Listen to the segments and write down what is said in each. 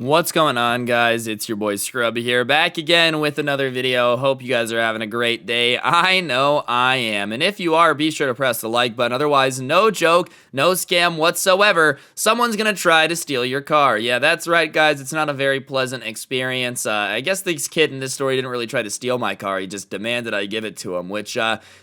What's going on, guys? It's your boy Scrubby here, back again with another video. Hope you guys are having a great day. I know I am. And if you are, be sure to press the like button. Otherwise, no joke, no scam whatsoever. Someone's gonna try to steal your car. Yeah, that's right, guys. It's not a very pleasant experience. I guess this kid in this story didn't really try to steal my car. He just demanded I give it to him, which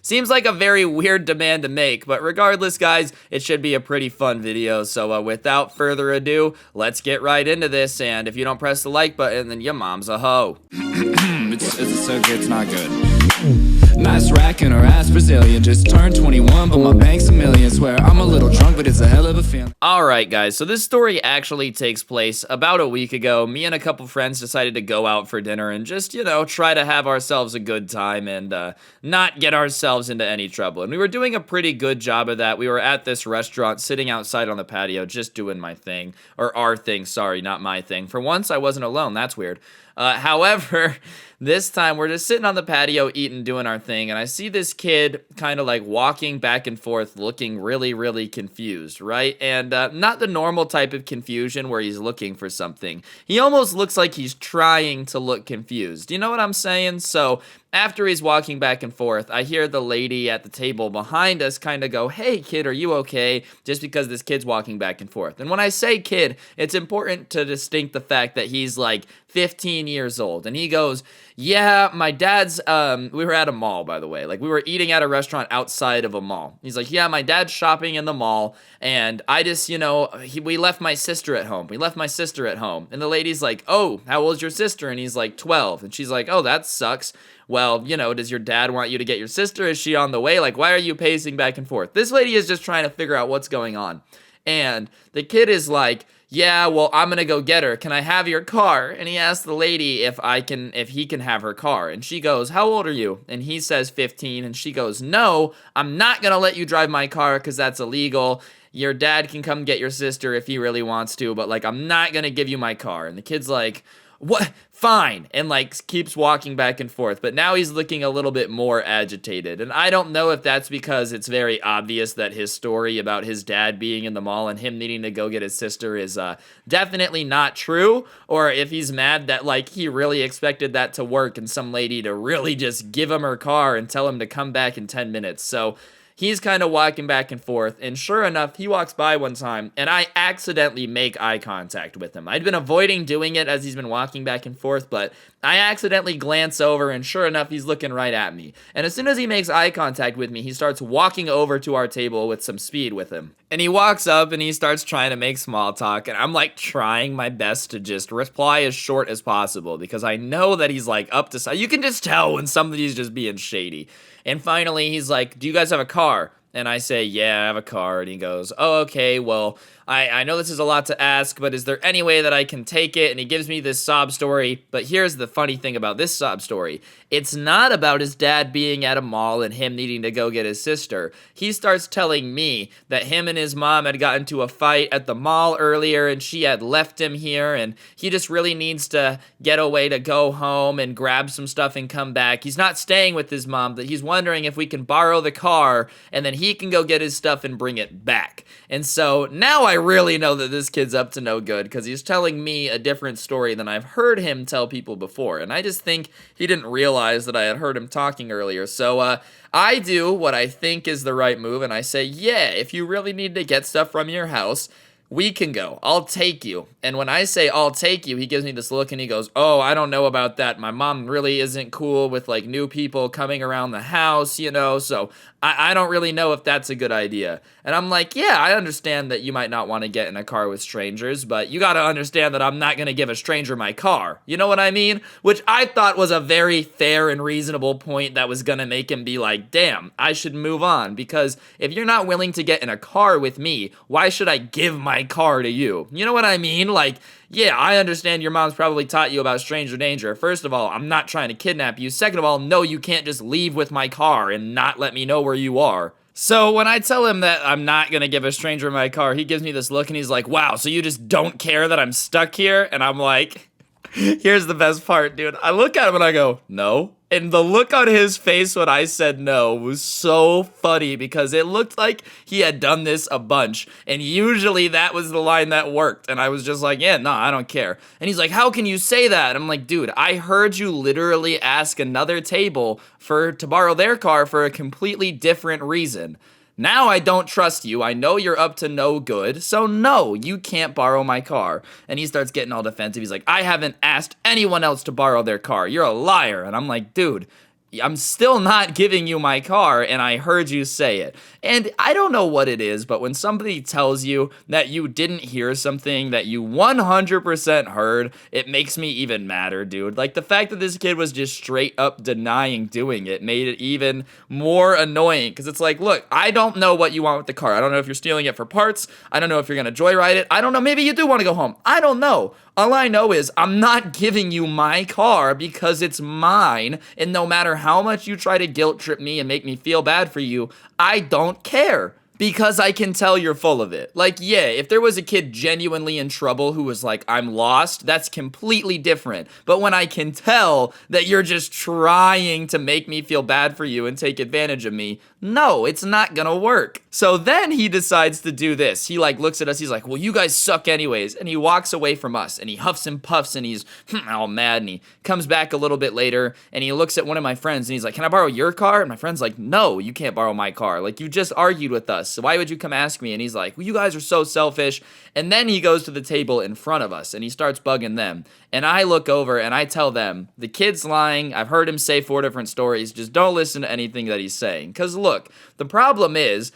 seems like a very weird demand to make. But regardless, guys, it should be a pretty fun video. So without further ado, let's get right into this. And if you don't press the like button, then your mom's a hoe. It's not good. Nice rack in her ass Brazilian. Just turned 21, but my bank's a million. Swear I'm a little drunk, but it's a hell of a feeling. Alright, guys, so this story actually takes place about a week ago. Me and a couple friends decided to go out for dinner and just, try to have ourselves a good time and not get ourselves into any trouble. And we were doing a pretty good job of that. We were at this restaurant, sitting outside on the patio, just doing my thing. Or our thing, sorry, not my thing. For once, I wasn't alone. That's weird. However, this time we're just sitting on the patio eating, doing our thing, and I see this kid kind of like walking back and forth looking really, really confused, right? And not the normal type of confusion where he's looking for something. He almost looks like he's trying to look confused. You know what I'm saying? So after he's walking back and forth, I hear the lady at the table behind us kind of go, "Hey, kid, are you okay?" Just because this kid's walking back and forth. And when I say kid, it's important to distinct the fact that he's like 15 years old. And he goes, "Yeah, my dad's, we were at a mall, by the way. Like, we were eating at a restaurant outside of a mall." He's like, "Yeah, my dad's shopping in the mall, and I just, we left my sister at home. We left my sister at home." And the lady's like, "Oh, how old's your sister?" And he's like, 12. And she's like, "Oh, that sucks. Well, does your dad want you to get your sister? Is she on the way? Like, why are you pacing back and forth?" This lady is just trying to figure out what's going on. And the kid is like, "Yeah, well, I'm gonna go get her. Can I have your car?" And he asks the lady if he can have her car. And she goes, "How old are you?" And he says 15. And she goes, "No, I'm not gonna let you drive my car because that's illegal. Your dad can come get your sister if he really wants to, but like, I'm not gonna give you my car." And the kid's like, "What? Fine," and like keeps walking back and forth. But now he's looking a little bit more agitated. And I don't know if that's because it's very obvious that his story about his dad being in the mall and him needing to go get his sister is definitely not true, or if he's mad that like he really expected that to work and some lady to really just give him her car and tell him to come back in 10 minutes. So he's kind of walking back and forth, and sure enough, he walks by one time, and I accidentally make eye contact with him. I'd been avoiding doing it as he's been walking back and forth, but I accidentally glance over, and sure enough, he's looking right at me. And as soon as he makes eye contact with me, he starts walking over to our table with some speed with him. And he walks up, and he starts trying to make small talk, and I'm like trying my best to just reply as short as possible, because I know that he's like up to... You can just tell when somebody's just being shady. And finally, he's like, "Do you guys have a car?" And I say, "Yeah, I have a car." And he goes, "Oh, okay, well, I know this is a lot to ask, but is there any way that I can take it?" And he gives me this sob story. But here's the funny thing about this sob story. It's not about his dad being at a mall and him needing to go get his sister. He starts telling me that him and his mom had gotten into a fight at the mall earlier, and she had left him here, and he just really needs to get away to go home and grab some stuff and come back. He's not staying with his mom, but he's wondering if we can borrow the car, and then he can go get his stuff and bring it back. And so now I really know that this kid's up to no good, because he's telling me a different story than I've heard him tell people before. And I just think he didn't realize that I had heard him talking earlier. So I do what I think is the right move, and I say, "Yeah, if you really need to get stuff from your house, we can go. I'll take you." And when I say "I'll take you," he gives me this look and he goes, "Oh, I don't know about that. My mom really isn't cool with like new people coming around the house, so I don't really know if that's a good idea." And I'm like, "Yeah, I understand that you might not want to get in a car with strangers, but you got to understand that I'm not going to give a stranger my car." You know what I mean? Which I thought was a very fair and reasonable point that was going to make him be like, "Damn, I should move on, because if you're not willing to get in a car with me, why should I give my car to you?" You know what I mean? Like, yeah, I understand your mom's probably taught you about stranger danger. First of all, I'm not trying to kidnap you. Second of all, no, you can't just leave with my car and not let me know where you are. So when I tell him that I'm not going to give a stranger my car, he gives me this look and he's like, "Wow, so you just don't care that I'm stuck here?" And I'm like, here's the best part, dude. I look at him and I go, "No." And the look on his face when I said no was so funny because it looked like he had done this a bunch. And usually that was the line that worked. And I was just like, yeah, no, I don't care. And he's like, how can you say that? I'm like, dude, I heard you literally ask another table to borrow their car for a completely different reason. Now I don't trust you. I know you're up to no good. So no, you can't borrow my car. And he starts getting all defensive. He's like, I haven't asked anyone else to borrow their car. You're a liar. And I'm like, dude, I'm still not giving you my car, and I heard you say it. And I don't know what it is, but when somebody tells you that you didn't hear something that you 100% heard, it makes me even madder, dude. Like, the fact that this kid was just straight up denying doing it made it even more annoying, because it's like, look, I don't know what you want with the car. I don't know if you're stealing it for parts. I don't know if you're going to joyride it. I don't know. Maybe you do want to go home. I don't know. All I know is I'm not giving you my car because it's mine, and no matter how much you try to guilt trip me and make me feel bad for you, I don't care. Because I can tell you're full of it. Like, yeah, if there was a kid genuinely in trouble who was like, I'm lost, that's completely different. But when I can tell that you're just trying to make me feel bad for you and take advantage of me, no, it's not gonna work. So then he decides to do this. He like looks at us, he's like, well, you guys suck anyways. And he walks away from us and he huffs and puffs and he's all mad, and he comes back a little bit later and he looks at one of my friends and he's like, can I borrow your car? And my friend's like, no, you can't borrow my car. Like, you just argued with us. So why would you come ask me? And he's like, well, you guys are so selfish. And then he goes to the table in front of us and he starts bugging them. And I look over and I tell them, the kid's lying. I've heard him say 4 different stories. Just don't listen to anything that he's saying. Because look, the problem is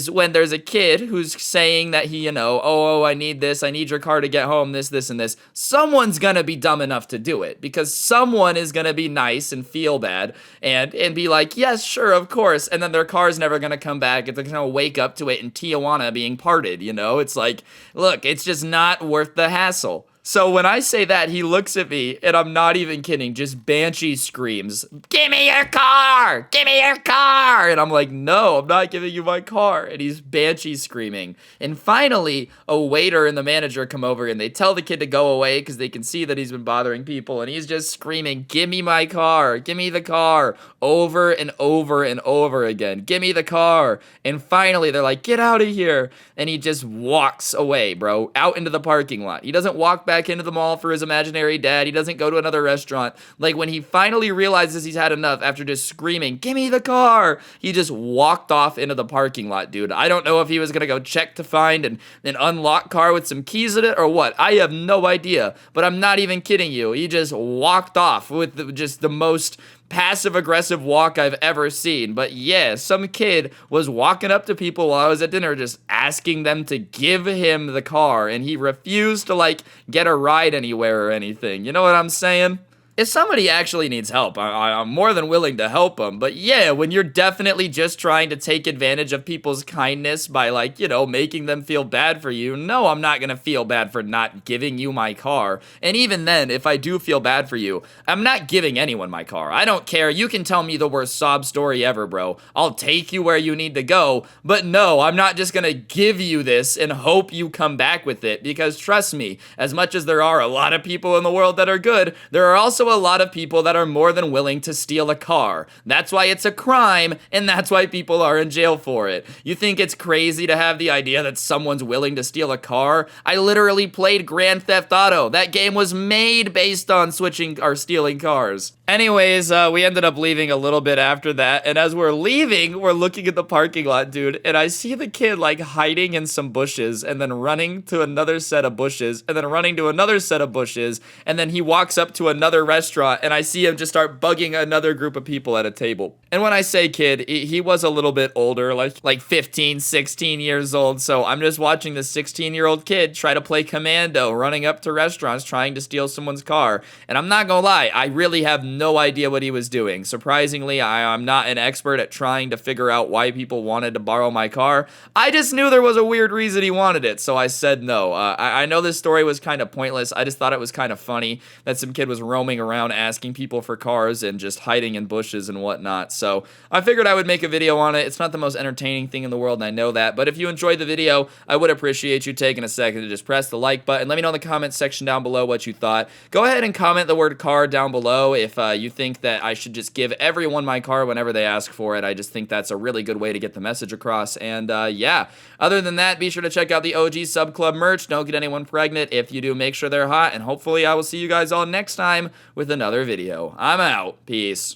when there's a kid who's saying that he, oh, I need this, I need your car to get home, this, and this, someone's gonna be dumb enough to do it, because someone is gonna be nice and feel bad and be like, yes, sure, of course, and then their car's never gonna come back, and they're gonna wake up to it in Tijuana being parted, It's like, look, it's just not worth the hassle. So when I say that, he looks at me, and I'm not even kidding, just banshee screams, give me your car! Give me your car! And I'm like, no, I'm not giving you my car. And he's banshee screaming. And finally, a waiter and the manager come over, and they tell the kid to go away because they can see that he's been bothering people. And he's just screaming, give me my car! Give me the car! Over and over and over again. Give me the car! And finally, they're like, get out of here! And he just walks away, bro, out into the parking lot. He doesn't walk back into the mall for his imaginary dad. He doesn't go to another restaurant. Like, when he finally realizes he's had enough after just screaming, give me the car, he just walked off into the parking lot, dude. I don't know if he was gonna go check to find an unlocked car with some keys in it or what. I have no idea, but I'm not even kidding you. He just walked off with just the most passive-aggressive walk I've ever seen. But yeah, some kid was walking up to people while I was at dinner just asking them to give him the car, and he refused to, like, get a ride anywhere or anything. You know what I'm saying? If somebody actually needs help, I'm more than willing to help them. But yeah, when you're definitely just trying to take advantage of people's kindness by, like, making them feel bad for you, no, I'm not going to feel bad for not giving you my car. And even then, if I do feel bad for you, I'm not giving anyone my car. I don't care. You can tell me the worst sob story ever, bro. I'll take you where you need to go. But no, I'm not just going to give you this and hope you come back with it. Because trust me, as much as there are a lot of people in the world that are good, there are also a lot of people that are more than willing to steal a car. That's why it's a crime, and that's why people are in jail for it. You think it's crazy to have the idea that someone's willing to steal a car? I literally played Grand Theft Auto. That game was made based on switching or stealing cars. Anyways, we ended up leaving a little bit after that, and as we're leaving, we're looking at the parking lot, dude, and I see the kid, like, hiding in some bushes, and then running to another set of bushes, and then running to another set of bushes, and then he walks up to another restaurant, and I see him just start bugging another group of people at a table. And when I say kid, he was a little bit older, like 15, 16 years old, so I'm just watching this 16-year-old kid try to play commando, running up to restaurants, trying to steal someone's car, and I'm not gonna lie, I really have no idea what he was doing. Surprisingly, I'm not an expert at trying to figure out why people wanted to borrow my car. I just knew there was a weird reason he wanted it, so I said no. I know this story was kind of pointless. I just thought it was kind of funny that some kid was roaming around asking people for cars and just hiding in bushes and whatnot. So I figured I would make a video on it. It's not the most entertaining thing in the world, and I know that, but if you enjoyed the video, I would appreciate you taking a second to just press the like button. Let me know in the comments section down below what you thought. Go ahead and comment the word car down below if you think that I should just give everyone my car whenever they ask for it. I just think that's a really good way to get the message across. And yeah, other than that, be sure to check out the OG Sub Club merch. Don't get anyone pregnant. If you do, make sure they're hot, and hopefully I will see you guys all next time with another video. I'm out. Peace.